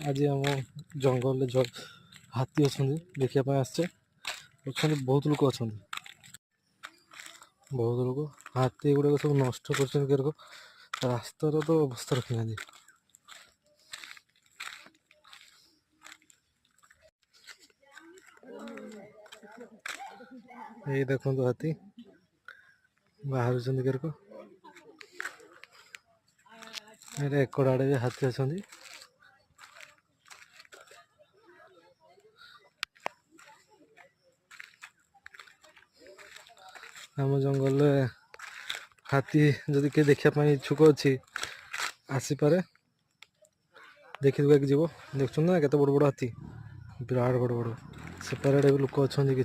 आज आम जंगल हाथी अच्छा देखा आसचे बहुत लोग अच्छा बहुत लोग हाथी गुड़ाक सब नष्ट कर रास्तार तो अवस्था रखी ना ये देखो हाथी बाहर करको एकड़ आड़े भी हाथी अच्छा आम जंगल हाथी जदि किए देखापी इच्छुक अच्छी आसीपे देखी जीव देख ना केते बड़ बड़ हाथी विराट बड़ बड़ सेपारे भी लोक अच्छा कि